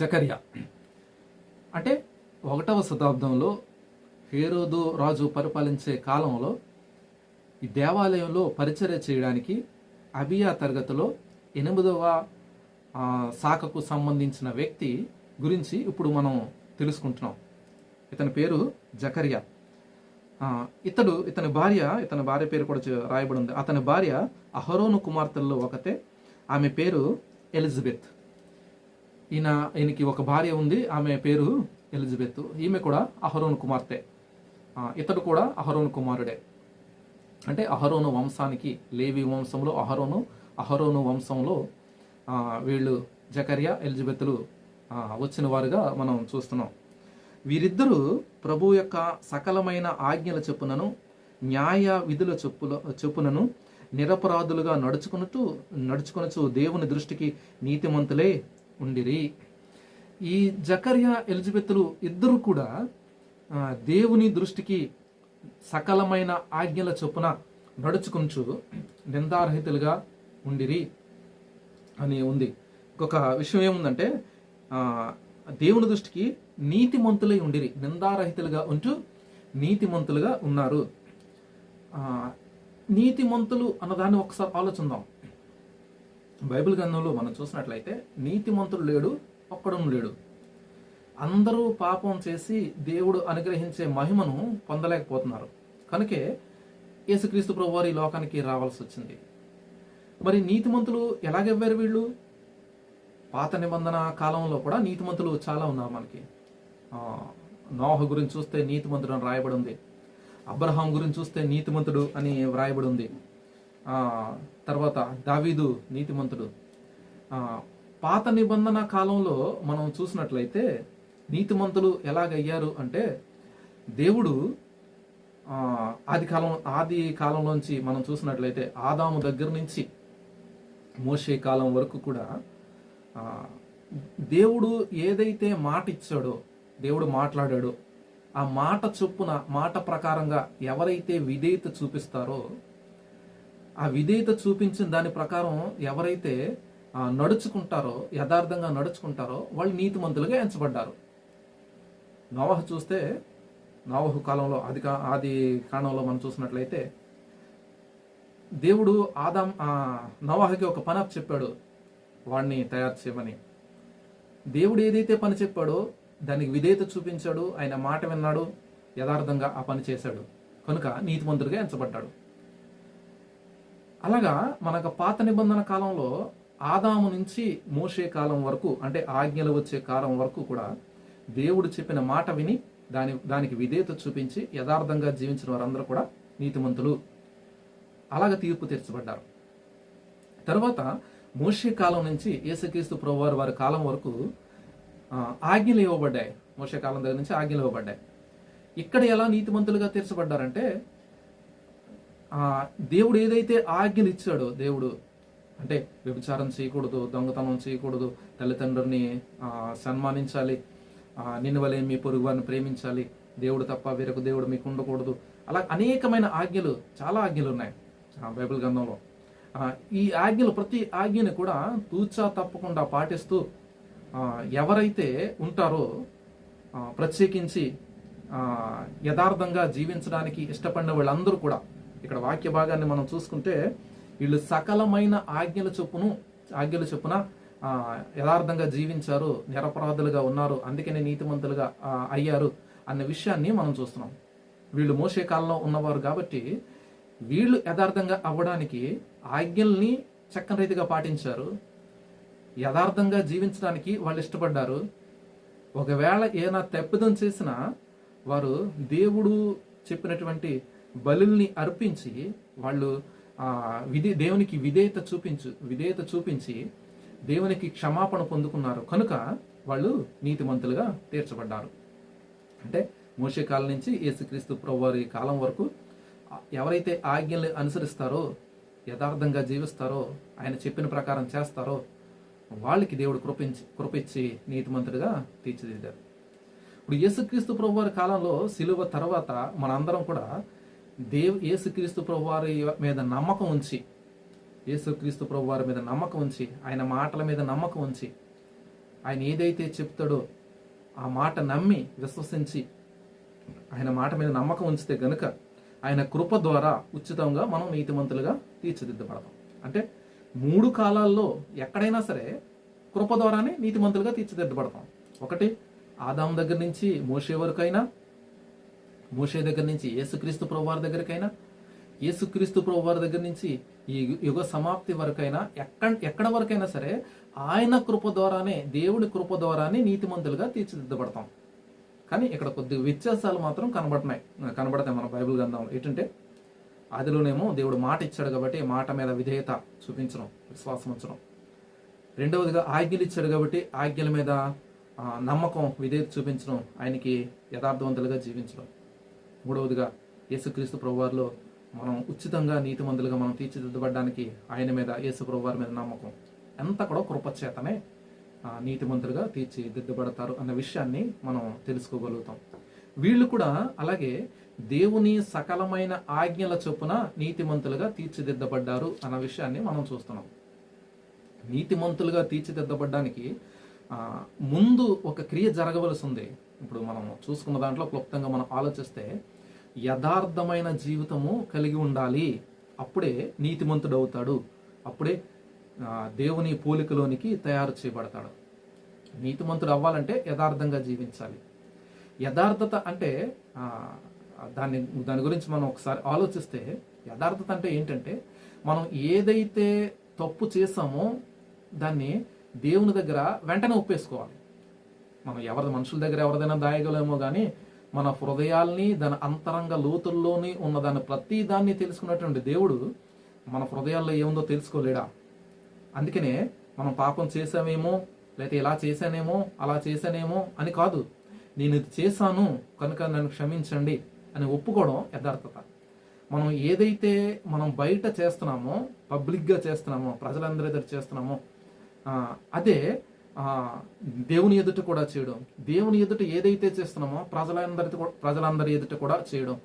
A: జకర్యా. అంటే 1వ శతాబ్దంలో హేరోదు రాజు పరిపాలించే కాలంలో ఈ దేవాలయంలో పరిచర్య చేయడానికి అబియా తరగతిలో 8వ శాఖకు సంబంధించిన వ్యక్తి గురించి ఇప్పుడు మనం తెలుసుకుంటున్నాం. ఇతని పేరు జకర్యా. ఇతని భార్య పేరు కూడా రాయబడి ఉంది. అతని భార్య అహరోను కుమార్తెల్లో ఒకతే. ఆమె పేరు ఎలిజబెత్. ఈయనకి ఒక భార్య ఉంది, ఆమె పేరు ఎలిజబెత్. ఈమె కూడా అహరోను కుమార్తె. ఇతడు కూడా అహరోను కుమారుడే. అంటే అహరోను వంశానికి, లేవి వంశంలో అహరోను వంశంలో వీళ్ళు జకర్యా, ఎలిజబెత్లు వచ్చిన వారుగా మనం చూస్తున్నాం. వీరిద్దరూ ప్రభు యొక్క సకలమైన ఆజ్ఞల చొప్పునను, న్యాయ విధుల చొప్పునను నిరపరాధులుగా నడుచుకొనుచు దేవుని దృష్టికి నీతిమంతులే ఉండిరి. ఈ జకర్యా, ఎలిజబెత్లు ఇద్దరు కూడా దేవుని దృష్టికి సకలమైన ఆజ్ఞల చొప్పున నడుచుకుంటూ నిందారహితులుగా ఉండిరి అని ఉంది. ఇంకొక విషయం ఏముందంటే, దేవుని దృష్టికి నీతిమంతులై ఉండిరి, నిందారహితులుగా ఉంటూ నీతిమంతులుగా ఉన్నారు. నీతిమంతులు అన్నదాన్ని ఒకసారి ఆలోచిద్దాం. బైబిల్ గ్రంథంలో మనం చూసినట్లయితే నీతిమంతుడు లేడు, ఒక్కడు లేడు. అందరూ పాపం చేసి దేవుడు అనుగ్రహించే మహిమను పొందలేకపోతున్నారు. కనుకే యేసుక్రీస్తు ప్రభువారు ఈ లోకానికి రావాల్సి వచ్చింది. మరి నీతిమంతులు ఎలాగెవ్వారు వీళ్ళు? పాత నిబంధన కాలంలో కూడా నీతిమంతులు చాలా ఉన్నారు మనకి. నోహ గురించి చూస్తే నీతిమంతుడు అని రాయబడి ఉంది. అబ్రహాం గురించి చూస్తే నీతిమంతుడు అని వ్రాయబడి ఉంది. తర్వాత దావీదు నీతిమంతుడు. పాత నిబంధన కాలంలో మనం చూసినట్లయితే నీతిమంతులు ఎలాగయ్యారు అంటే, దేవుడు ఆది కాలంలోంచి మనం చూసినట్లయితే ఆదాము దగ్గర నుంచి మోషే కాలం వరకు కూడా దేవుడు ఏదైతే మాట ఇచ్చాడో, దేవుడు మాట్లాడాడో ఆ మాట చొప్పున, మాట ప్రకారంగా ఎవరైతే విధేయత చూపిస్తారో, ఆ విధేయత చూపించిన దాని ప్రకారం ఎవరైతే నడుచుకుంటారో, యథార్థంగా నడుచుకుంటారో వాళ్ళు నీతిమంతులుగా ఎంచబడ్డారు. నోవహు చూస్తే, నోవహు కాలంలో ఆది కాలంలో మనం చూసినట్లయితే దేవుడు నోవహుకి ఒక పని చెప్పాడు, వాడిని తయారు చేయమని. దేవుడు ఏదైతే పని చెప్పాడో దానికి విధేయత చూపించాడు, ఆయన మాట విన్నాడు, యథార్థంగా ఆ పని చేశాడు, కనుక నీతిమంతుడిగా ఎంచబడ్డాడు. అలాగా మనకు పాత నిబంధన కాలంలో ఆదాము నుంచి మోషే కాలం వరకు, అంటే ఆజ్ఞలు వచ్చే కాలం వరకు కూడా దేవుడు చెప్పిన మాట విని దానికి విధేయత చూపించి యథార్థంగా జీవించిన వారందరూ కూడా నీతిమంతులు. అలాగ తీర్పు తీర్చబడ్డారు. తర్వాత మోషే కాలం నుంచి యేసుక్రీస్తు ప్రభువారు వారి కాలం వరకు ఆజ్ఞలు ఇవ్వబడ్డాయి. మోషే కాలం దగ్గర నుంచి ఆజ్ఞలు ఇవ్వబడ్డాయి. ఇక్కడ ఎలా నీతిమంతులుగా తీర్చబడ్డారంటే, దేవుడు ఏదైతే ఆజ్ఞలు ఇచ్చాడో, దేవుడు అంటే వ్యభిచారం చేయకూడదు, దొంగతనం చేయకూడదు, తల్లిదండ్రుల్ని సన్మానించాలి, నిన్ను వలె మీ పొరుగు వారిని ప్రేమించాలి, దేవుడు తప్ప వేరొక దేవుడు మీకు ఉండకూడదు, అలా అనేకమైన ఆజ్ఞలు, చాలా ఆజ్ఞలు ఉన్నాయి బైబిల్ గ్రంథంలో. ఈ ఆజ్ఞలు, ప్రతి ఆజ్ఞని కూడా తూచా తప్పకుండా పాటిస్తూ ఎవరైతే ఉంటారో, ప్రత్యేకించి యథార్థంగా జీవించడానికి ఇష్టపడిన వాళ్ళందరూ కూడా, ఇక్కడ వాక్య భాగాన్ని మనం చూసుకుంటే, వీళ్ళు సకలమైన ఆజ్ఞల చొప్పున యథార్థంగా జీవించారు, నిరపరాధులుగా ఉన్నారు, అందుకనే నీతిమంతులుగా అయ్యారు అన్న విషయాన్ని మనం చూస్తున్నాం. వీళ్ళు మోషే కాలంలో ఉన్నవారు కాబట్టి వీళ్ళు యథార్థంగా అవ్వడానికి ఆజ్ఞల్ని చక్కని రీతిగా పాటించారు, యథార్థంగా జీవించడానికి వాళ్ళు ఇష్టపడ్డారు. ఒకవేళ ఏదైనా తప్పిదం చేసినా వారు దేవుడు చెప్పినటువంటి బలుల్ని అర్పించి వాళ్ళు దేవునికి విధేయత చూపించి దేవునికి క్షమాపణ పొందుకున్నారు, కనుక వాళ్ళు నీతిమంతులుగా తీర్చబడ్డారు. అంటే మోషే కాలం నుంచి యేసుక్రీస్తు ప్రభువారి కాలం వరకు ఎవరైతే ఆజ్ఞలు అనుసరిస్తారో, యథార్థంగా జీవిస్తారో, ఆయన చెప్పిన ప్రకారం చేస్తారో వాళ్ళకి దేవుడు కృపించి నీతిమంతుడిగా తీర్చిదిద్దారు. ఇప్పుడు యేసుక్రీస్తు ప్రభువారి కాలంలో సిలువ తర్వాత మనందరం కూడా యేసుక్రీస్తు ప్రభువారి మీద నమ్మకం ఉంచి, యేసుక్రీస్తు ప్రభువారి మీద నమ్మకం ఉంచి, ఆయన మాటల మీద నమ్మకం ఉంచి, ఆయన ఏదైతే చెప్తాడో ఆ మాట నమ్మి విశ్వసించి ఆయన మాట మీద నమ్మకం ఉంచితే గనుక ఆయన కృప ద్వారా ఉచితంగా మనం నీతిమంతులుగా తీర్చిదిద్దబడతాం. అంటే 3 కాలాల్లో ఎక్కడైనా సరే కృప ద్వారానే నీతిమంతులుగా తీర్చిదిద్దబడతాం. ఒకటి ఆదాము దగ్గర నుంచి మోషే వరకైనా, మోషే దగ్గర నుంచి యేసుక్రీస్తు ప్రభువారి దగ్గరకైనా, యేసుక్రీస్తు ప్రభువారి దగ్గర నుంచి ఈ యుగ సమాప్తి వరకైనా, ఎక్కడ వరకైనా సరే ఆయన కృప ద్వారానే, దేవుడి కృప ద్వారానే నీతిమంతులుగా తీర్చిదిద్దబడతాం. కానీ ఇక్కడ కొద్ది వ్యత్యాసాలు మాత్రం కనబడతాయి మన బైబిల్ గ్రంథంలో. ఏంటంటే ఆదిలోనేమో దేవుడు మాట ఇచ్చాడు కాబట్టి మాట మీద విధేయత చూపించడం, విశ్వాసం ఉంచడం. రెండవదిగా ఆజ్ఞలు ఇచ్చాడు కాబట్టి ఆజ్ఞల మీద నమ్మకం, విధేయత చూపించడం, ఆయనకి యథార్థవంతులుగా జీవించడం. మూడవదిగా యేసుక్రీస్తు ప్రభువారిలో మనం ఉచితంగా నీతిమంతులుగా మనం తీర్చిదిద్దబడడానికి ఆయన మీద, యేసు ప్రభువారి మీద నమ్మకం. అంతా కూడా కృపచేతనే నీతిమంతులుగా తీర్చిదిద్దబడతారు అన్న విషయాన్ని మనం తెలుసుకోగలుగుతాం. వీళ్ళు కూడా అలాగే దేవుని సకలమైన ఆజ్ఞల చొప్పున నీతిమంతులుగా తీర్చిదిద్దబడ్డారు అన్న విషయాన్ని మనం చూస్తున్నాం. నీతిమంతులుగా తీర్చిదిద్దబడ్డానికి ముందు ఒక క్రియ జరగవలసి ఉంది. ఇప్పుడు మనం చూసుకున్న దాంట్లో క్లుప్తంగా మనం ఆలోచిస్తే యథార్థమైన జీవితము కలిగి ఉండాలి. అప్పుడే నీతిమంతుడు అవుతాడు. అప్పుడే దేవుని పోలికలోనికి తయారు చేయబడతాడు. నీతిమంతుడు అవ్వాలంటే యథార్థంగా జీవించాలి. యథార్థత అంటే దాని గురించి మనం ఒకసారి ఆలోచిస్తే, యథార్థత అంటే ఏంటంటే మనం ఏదైతే తప్పు చేసామో దాన్ని దేవుని దగ్గర వెంటనే ఒప్పేసుకోవాలి. మనం మనుషుల దగ్గర ఎవరిదైనా దాయగలేమో కానీ మన హృదయాల్ని, దాని అంతరంగ లోతుల్లోని ఉన్న దాని ప్రతి దాన్ని తెలుసుకున్నటువంటి దేవుడు మన హృదయాల్లో ఏముందో తెలుసుకోలేడా? అందుకనే మనం పాపం చేసామేమో, లేకపోతే ఇలా చేశానేమో, అలా చేశానేమో అని కాదు, నేను ఇది చేశాను కనుక నన్ను క్షమించండి అని ఒప్పుకోవడం యథార్థత. మనం ఏదైతే మనం బయట చేస్తున్నామో, పబ్లిక్గా చేస్తున్నామో, ప్రజలందరి ఎదుట చేస్తున్నామో అదే దేవుని ఎదుట కూడా చేయడం. దేవుని ఎదుట ఏదైతే చేస్తున్నామో ప్రజలందరి ఎదుట కూడా చేయడం.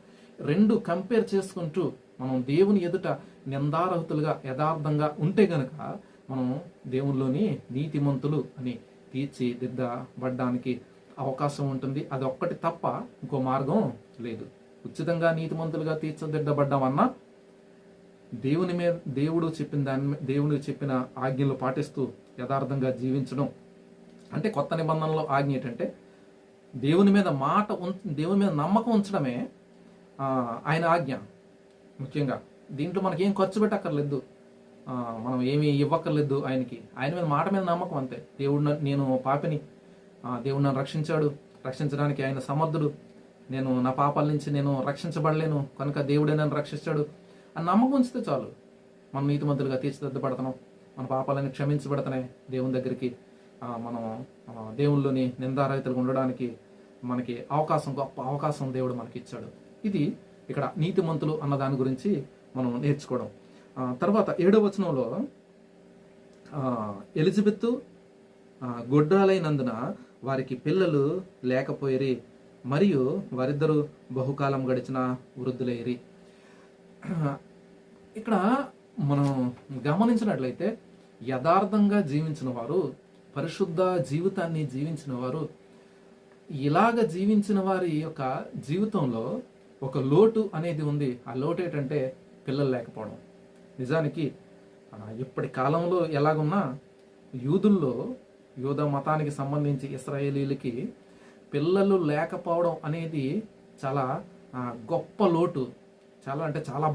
A: రెండు కంపేర్ చేసుకుంటూ మనం దేవుని ఎదుట నిందారహితులుగా యథార్థంగా ఉంటే గనక మనం దేవునిలోని నీతిమంతులు అని తీర్చిదిద్దబడ్డానికి అవకాశం ఉంటుంది. అది ఒక్కటి తప్ప ఇంకో మార్గం లేదు. ఉచితంగా నీతిమంతులుగా తీర్చిదిద్దబడ్డామన్నా దేవుడు చెప్పిన ఆజ్ఞలు పాటిస్తూ యథార్థంగా జీవించడం. అంటే కొత్త నిబంధనలో ఆజ్ఞ ఏంటంటే దేవుని మీద నమ్మకం ఉంచడమే ఆయన ఆజ్ఞ. ముఖ్యంగా దీంట్లో మనకి ఏం ఖర్చు పెట్టక్కర్లేదు, మనం ఏమి ఇవ్వక్కర్లేదు ఆయనకి. ఆయన మీద మాట మీద నమ్మకం అంతే. నేను పాపిని, దేవుడు నన్ను రక్షించడానికి ఆయన సమర్థుడు, నేను నా పాపాల నుంచి నేను రక్షించబడలేను కనుక దేవుడే నన్ను రక్షించాడు అని నమ్మకం ఉంచితే చాలు. మనం నీతిమంతులుగా తీర్చిదిద్దబడతాం. మన పాపాలని క్షమించబడతాయి. దేవుని దగ్గరికి మనం దేవుళ్ళని నిందారహితులుగా ఉండడానికి మనకి గొప్ప అవకాశం దేవుడు మనకి ఇచ్చాడు. ఇది ఇక్కడ నీతిమంతులు అన్న దాని గురించి మనం నేర్చుకోవడం. తర్వాత 7వ వచనంలో ఎలిజబెత్ గొడ్రాలైనందున వారికి పిల్లలు లేకపోయిరి, మరియు వారిద్దరూ బహుకాలం గడిచిన వృద్ధులైరి. ఇక్కడ మనం గమనించినట్లయితే యథార్థంగా జీవించిన వారు, పరిశుద్ధ జీవితాన్ని జీవించిన వారు, ఇలాగ జీవించిన వారి యొక్క జీవితంలో ఒక లోటు అనేది ఉంది. ఆ లోటు ఏంటంటే పిల్లలు లేకపోవడం. నిజానికి ఇప్పటి కాలంలో ఎలాగున్నా యూద మతానికి సంబంధించి ఇశ్రాయేలీలకి పిల్లలు లేకపోవడం అనేది చాలా గొప్ప లోటు. చాలా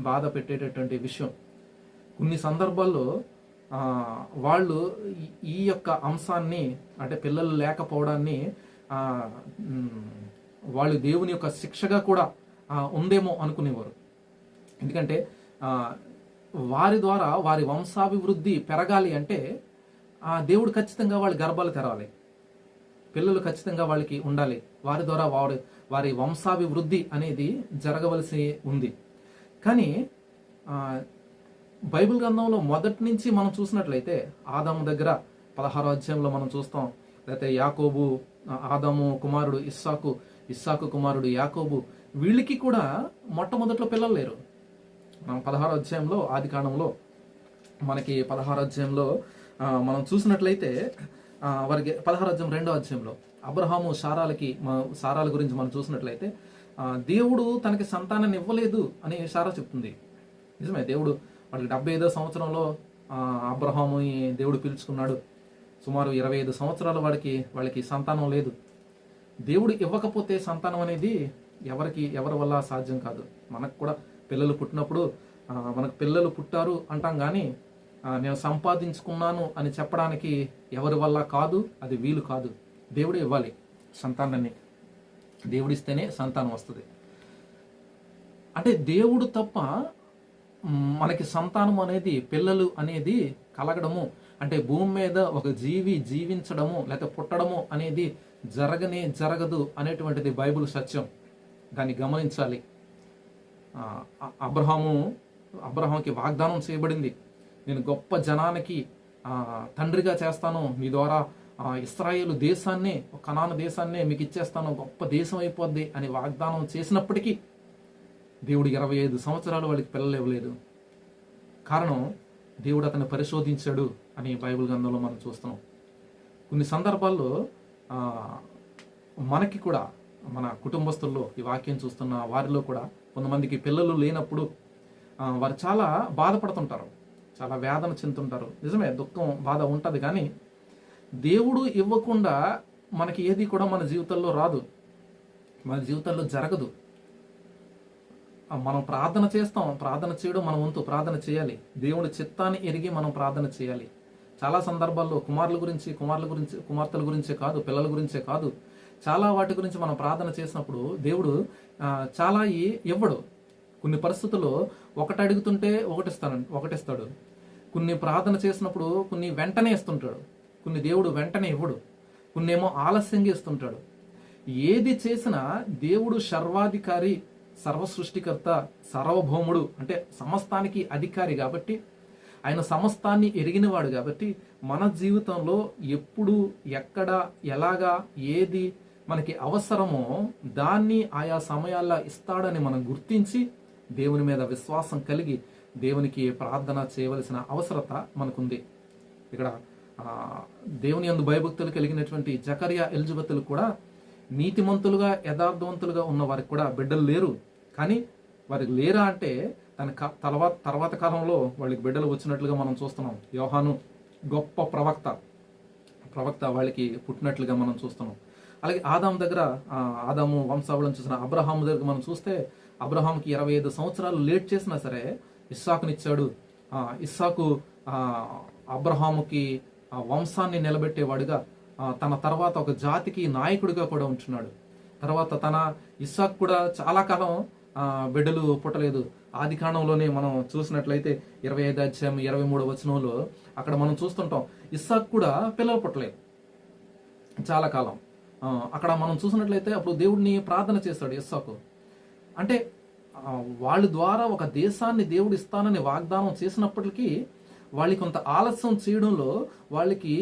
A: బాధ పెట్టేటటువంటి విషయం. కొన్ని సందర్భాల్లో వాళ్ళు ఈ యొక్క అంశాన్ని, అంటే పిల్లలు లేకపోవడాన్ని వాళ్ళు దేవుని యొక్క శిక్షగా కూడా ఉందేమో అనుకునేవారు. ఎందుకంటే వారి ద్వారా వారి వంశాభివృద్ధి పెరగాలి అంటే దేవుడు ఖచ్చితంగా వాళ్ళ గర్భాలు తెరవాలి, పిల్లలు ఖచ్చితంగా వాళ్ళకి ఉండాలి. వారి ద్వారా వారి వంశాభివృద్ధి అనేది జరగవలసి ఉంది. కానీ బైబిల్ గ్రంథంలో మొదటి నుంచి మనం చూసినట్లయితే ఆదాము దగ్గర 16వ అధ్యాయంలో మనం చూస్తాం. లేకపోతే యాకోబు, ఆదాము కుమారుడు ఇస్సాకు కుమారుడు యాకోబు, వీళ్ళకి కూడా మొట్టమొదట్లో పిల్లలు లేరు. మనం 16వ అధ్యాయంలో, ఆది కాండంలో మనకి 16వ అధ్యాయంలో మనం చూసినట్లయితే వారికి 16వ అధ్యాయం 2వ అధ్యాయంలో అబ్రహాము సారాల గురించి మనం చూసినట్లయితే దేవుడు తనకి సంతానాన్ని ఇవ్వలేదు అని సారా చెప్తుంది. నిజమే, దేవుడు వాళ్ళకి 75వ సంవత్సరంలో అబ్రహాము దేవుడు పిలుచుకున్నాడు. సుమారు 25 సంవత్సరాలు వాళ్ళకి సంతానం లేదు. దేవుడు ఇవ్వకపోతే సంతానం అనేది ఎవరి వల్ల సాధ్యం కాదు. మనకు కూడా పిల్లలు పుట్టినప్పుడు మనకు పిల్లలు పుట్టారు అంటాం, కానీ నేను సంపాదించుకున్నాను అని చెప్పడానికి ఎవరి వల్ల కాదు, అది వీలు కాదు. దేవుడే ఇవ్వాలి సంతానాన్ని. దేవుడిస్తేనే సంతానం వస్తుంది. అంటే దేవుడు తప్ప మనకి సంతానం అనేది, పిల్లలు అనేది కలగడము, అంటే భూమి మీద ఒక జీవి జీవించడము లేక పుట్టడము అనేది జరగదు అనేటువంటిది బైబిల్ సత్యం. దాన్ని గమనించాలి. అబ్రహాంకి వాగ్దానం చేయబడింది, నేను గొప్ప జనానికి తండ్రిగా చేస్తాను, మీ ద్వారా ఇశ్రాయేలు దేశాన్ని, కనాను దేశాన్ని మీకు ఇచ్చేస్తాను, గొప్ప దేశం అయిపోద్ది అని వాగ్దానం చేసినప్పటికీ దేవుడు 25 సంవత్సరాలు వాళ్ళకి పిల్లలు ఇవ్వలేదు. కారణం, దేవుడు అతన్ని పరిశోధించాడు అని బైబిల్ గ్రంథంలో మనం చూస్తున్నాం. కొన్ని సందర్భాల్లో మనకి కూడా, మన కుటుంబస్తుల్లో ఈ వాక్యం చూస్తున్న వారిలో కూడా కొంతమందికి పిల్లలు లేనప్పుడు వారు చాలా బాధపడుతుంటారు, చాలా వేదన చెందుతుంటారు. నిజమే, దుఃఖం బాధ ఉంటుంది, కానీ దేవుడు ఇవ్వకుండా మనకి ఏది కూడా మన జీవితంలో రాదు, మన జీవితంలో జరగదు. మనం ప్రార్థన చేస్తాం, ప్రార్థన చేయడం మన వంతు, ప్రార్థన చేయాలి. దేవుడి చిత్తాన్ని ఎరిగి మనం ప్రార్థన చేయాలి. చాలా సందర్భాల్లో కుమార్తెల గురించే కాదు, పిల్లల గురించే కాదు, చాలా వాటి గురించి మనం ప్రార్థన చేసినప్పుడు దేవుడు చాలా ఇవ్వడు. కొన్ని పరిస్థితుల్లో ఒకటి అడుగుతుంటే ఒకటిస్తాడు. కొన్ని ప్రార్థన చేసినప్పుడు కొన్ని వెంటనే ఇస్తుంటాడు, కొన్ని దేవుడు వెంటనే ఇవ్వడు, కొన్ని ఏమో ఆలస్యంగా ఇస్తుంటాడు. ఏది చేసినా దేవుడు సర్వాధికారి, సర్వసృష్టికర్త, సార్వభౌముడు, అంటే సమస్తానికి అధికారి కాబట్టి, ఆయన సమస్తాన్ని ఎరిగినవాడు కాబట్టి, మన జీవితంలో ఎప్పుడు, ఎక్కడ, ఎలాగా, ఏది మనకి అవసరమో దాన్ని ఆయా సమయాల్లో ఇస్తాడని మనం గుర్తించి దేవుని మీద విశ్వాసం కలిగి దేవునికి ప్రార్థన చేయవలసిన అవసరత మనకుంది. ఇక్కడ దేవుని యందు భయభక్తులు కలిగినటువంటి జకరియా, ఎలిజబెత్లు కూడా నీతిమంతులుగా, యథార్థవంతులుగా ఉన్న వారికి కూడా బిడ్డలు లేరు. కానీ వారికి లేరా అంటే తర్వాత కాలంలో వాళ్ళకి బిడ్డలు వచ్చినట్లుగా మనం చూస్తున్నాం. యోహాను గొప్ప ప్రవక్త వాళ్ళకి పుట్టినట్లుగా మనం చూస్తున్నాం. అలాగే ఆదాము వంశావళిని చూసిన అబ్రహాము దగ్గర మనం చూస్తే, అబ్రహాంకి 25 సంవత్సరాలు లేట్ చేసినా సరే ఇస్సాకునిచ్చాడు. ఇస్సాకు అబ్రహాముకి వంశాన్ని నిలబెట్టేవాడుగా, తన తర్వాత ఒక జాతికి నాయకుడిగా కూడా ఉంటున్నాడు. తర్వాత ఇస్సాకు కూడా చాలా కాలం బిడ్డలు పుట్టలేదు. ఆది కాండంలోనే మనం చూసినట్లయితే 25 అధ్యాయం 23 వచనంలో అక్కడ మనం చూస్తుంటాం, ఇస్సాకు కూడా పిల్లలు పుట్టలేదు చాలా కాలం. అక్కడ మనం చూసినట్లయితే అప్పుడు దేవుడిని ప్రార్థన చేస్తాడు ఇస్సాకు. అంటే వాళ్ళ ద్వారా ఒక దేశాన్ని దేవుడు ఇస్తానని వాగ్దానం చేసినప్పటికీ వాళ్ళకి కొంత ఆలస్యం చేయడంలో వాళ్ళకి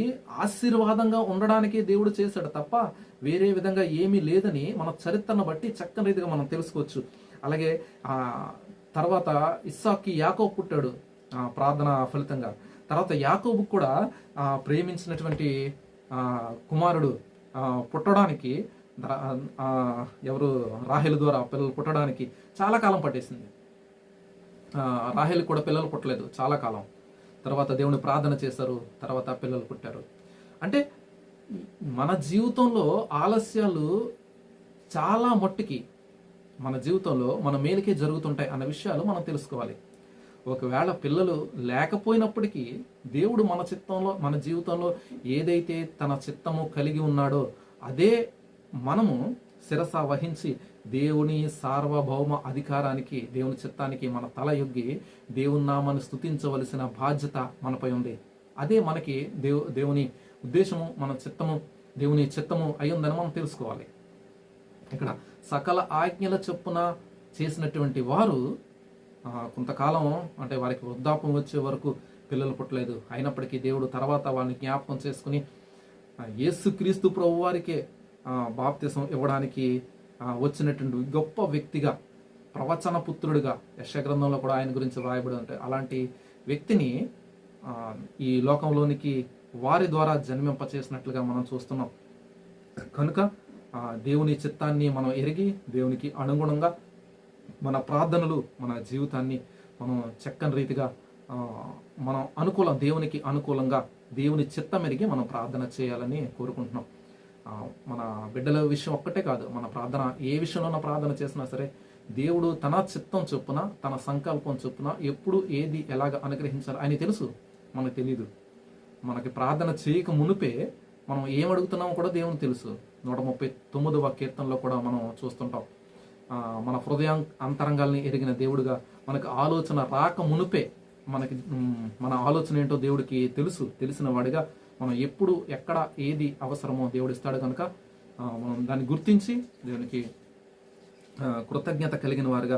A: ఆశీర్వాదంగా ఉండడానికి దేవుడు చేశాడు తప్ప వేరే విధంగా ఏమీ లేదని మన చరిత్రను బట్టి చక్కని రీతిగా మనం తెలుసుకోవచ్చు. అలాగే తర్వాత ఇస్సాకుకి యాకోబు పుట్టాడు ప్రార్థన ఫలితంగా. తర్వాత యాకోబు కూడా ప్రేమించినటువంటి కుమారుడు పుట్టడానికి, ఎవరు రాహేలు ద్వారా పిల్లలు పుట్టడానికి చాలా కాలం పట్టేసింది. రాహేలు కూడా పిల్లలు పుట్టలేదు చాలా కాలం. తర్వాత దేవుని ప్రార్థన చేశారు, తర్వాత పిల్లలు పుట్టారు. అంటే మన జీవితంలో ఆలస్యాలు చాలా మట్టుకి మన జీవితంలో మన మేలుకే జరుగుతుంటాయి అన్న విషయాలు మనం తెలుసుకోవాలి. ఒకవేళ పిల్లలు లేకపోయినప్పటికీ దేవుడు మన జీవితంలో ఏదైతే తన చిత్తము కలిగి ఉన్నాడో అదే మనము శిరస వహించి దేవుని సార్వభౌమ అధికారానికి, దేవుని చిత్తానికి మన తల యొగ్గి దేవుని నామాన్ని స్తుతించవలసిన బాధ్యత మనపై ఉంది. అదే మనకి దేవుని ఉద్దేశము, మన చిత్తము దేవుని చిత్తము అయ్యిందని మనం తెలుసుకోవాలి. ఇక్కడ సకల ఆజ్ఞల చొప్పున చేసినటువంటి వారు కొంతకాలం, అంటే వారికి వృద్ధాపం వచ్చే వరకు పిల్లలు పుట్టలేదు. అయినప్పటికీ దేవుడు తర్వాత వాళ్ళని జ్ఞాపకం చేసుకుని యేసుక్రీస్తు ప్రభు వారికే బాప్తిసం ఇవ్వడానికి వచ్చినటువంటి గొప్ప వ్యక్తిగా, ప్రవచన పుత్రుడిగా యెషయా గ్రంథంలో కూడా ఆయన గురించి రాయబడి ఉంటాయి. అలాంటి వ్యక్తిని ఈ లోకంలోనికి వారి ద్వారా జన్మింపచేసినట్లుగా మనం చూస్తున్నాం. కనుక దేవుని చిత్తాన్ని మనం ఎరిగి దేవునికి అనుగుణంగా మన ప్రార్థనలు, మన జీవితాన్ని మనం చక్కని రీతిగా మనం దేవునికి అనుకూలంగా దేవుని చిత్తం ఎరిగి మనం ప్రార్థన చేయాలని కోరుకుంటున్నాం. మన బిడ్డల విషయం ఒక్కటే కాదు, మన ప్రార్థన ఏ విషయంలో ప్రార్థన చేసినా సరే దేవుడు తన చిత్తం చొప్పున, తన సంకల్పం చొప్పున ఎప్పుడు ఏది ఎలాగ అనుగ్రహించాలి ఆయన తెలుసు, మనకు తెలీదు. మనకి ప్రార్థన చేయక మునిపే మనం ఏం అడుగుతున్నామో కూడా దేవుని తెలుసు. 139వ కీర్తనలో కూడా మనం చూస్తుంటాం, మన అంతరంగాల్ని ఎరిగిన దేవుడుగా మనకు ఆలోచన రాక మునిపే మన ఆలోచన ఏంటో దేవుడికి తెలుసు. తెలిసిన వాడిగా మనం ఎప్పుడు ఎక్కడ ఏది అవసరమో దేవుడు ఇస్తాడు. కనుక మనం దాన్ని గుర్తించి దేవునికి కృతజ్ఞత కలిగిన వారుగా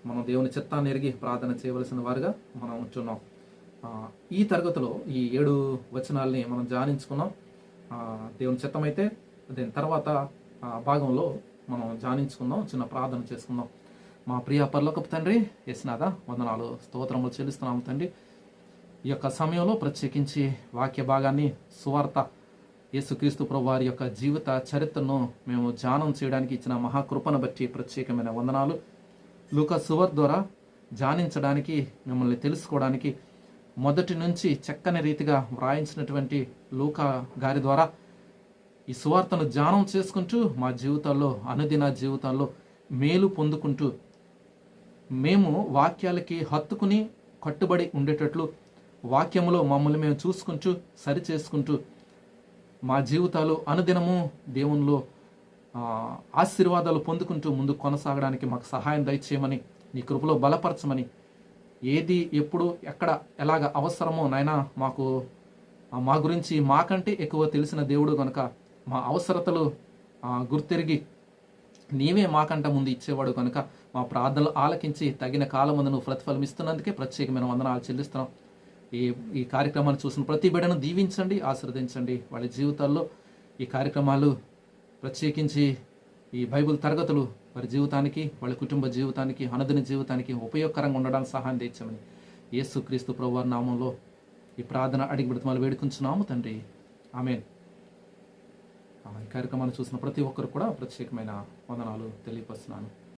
A: మనం దేవుని చిత్తాన్ని ఎరిగి ప్రార్థన చేయవలసిన వారుగా మనం ఉంటున్నాం. ఈ తరగతిలో ఈ 7 వచనాల్ని మనం ధ్యానించుకున్నాం. దేవుని చిత్తమైతే దీని తర్వాత భాగంలో మనం ధ్యానించుకుందాం, చిన్న ప్రార్థన చేసుకుందాం. మా ప్రియ పరలోకపు తండ్రి యేసునాథ, వందనాలు స్తోత్రములు చెల్లిస్తున్నాము తండ్రి. ఈ యొక్క సమయంలో ప్రత్యేకించి వాక్య భాగాన్ని, సువార్త యేసుక్రీస్తు ప్రభు వారి యొక్క జీవిత చరిత్రను మేము ధ్యానం చేయడానికి ఇచ్చిన మహాకృపను బట్టి ప్రత్యేకమైన వందనాలు. లూకా సువార్త ద్వారా ధ్యానించడానికి, మిమ్మల్ని తెలుసుకోవడానికి మొదటి నుంచి చక్కని రీతిగా వ్రాయించినటువంటి లూకా గారి ద్వారా ఈ సువార్తను ధ్యానం చేసుకుంటూ మా జీవితాల్లో, అనుదిన జీవితాల్లో మేలు పొందుకుంటూ మేము వాక్యాలకి హత్తుకుని కట్టుబడి ఉండేటట్లు వాక్యములో మమ్మల్ని మేము చూసుకుంటూ సరి చేసుకుంటూ మా జీవితాలు అనుదినము దేవునిలో ఆశీర్వాదాలు పొందుకుంటూ ముందు కొనసాగడానికి మాకు సహాయం దయచేయమని, నీ కృపలో బలపరచమని, ఏది ఎప్పుడు ఎక్కడ ఎలాగ అవసరమో నాయనా మాకు మా గురించి మాకంటే ఎక్కువ తెలిసిన దేవుడు కనుక మా అవసరతలు గుర్తెరిగి నీవే మాకంట ముందు ఇచ్చేవాడు కనుక మా ప్రార్థనలు ఆలకించి తగిన కాలమందు నువ్వు ప్రతిఫలం ఇస్తున్నందుకే ప్రత్యేకమైన వందనాలు చెల్లిస్తున్నాం. ఈ కార్యక్రమాన్ని చూసిన ప్రతి బిడ్డను దీవించండి, ఆశీర్వదించండి. వాళ్ళ జీవితాల్లో ఈ కార్యక్రమాలు ప్రత్యేకించి ఈ బైబిల్ తరగతులు వారి జీవితానికి, వాళ్ళ కుటుంబ జీవితానికి, అనుదిన జీవితానికి ఉపయోగకరంగా ఉండడానికి సహాయం తెచ్చమని యేసుక్రీస్తు ప్రభువారి నామంలో ఈ ప్రార్థన అడిగి బ్రతిమాలు వేడుకుంటున్నాము తండ్రి, ఆమేన్. ఈ కార్యక్రమాన్ని చూసిన ప్రతి ఒక్కరు కూడా ప్రత్యేకమైన వందనాలు తెలియపరుస్తున్నాను.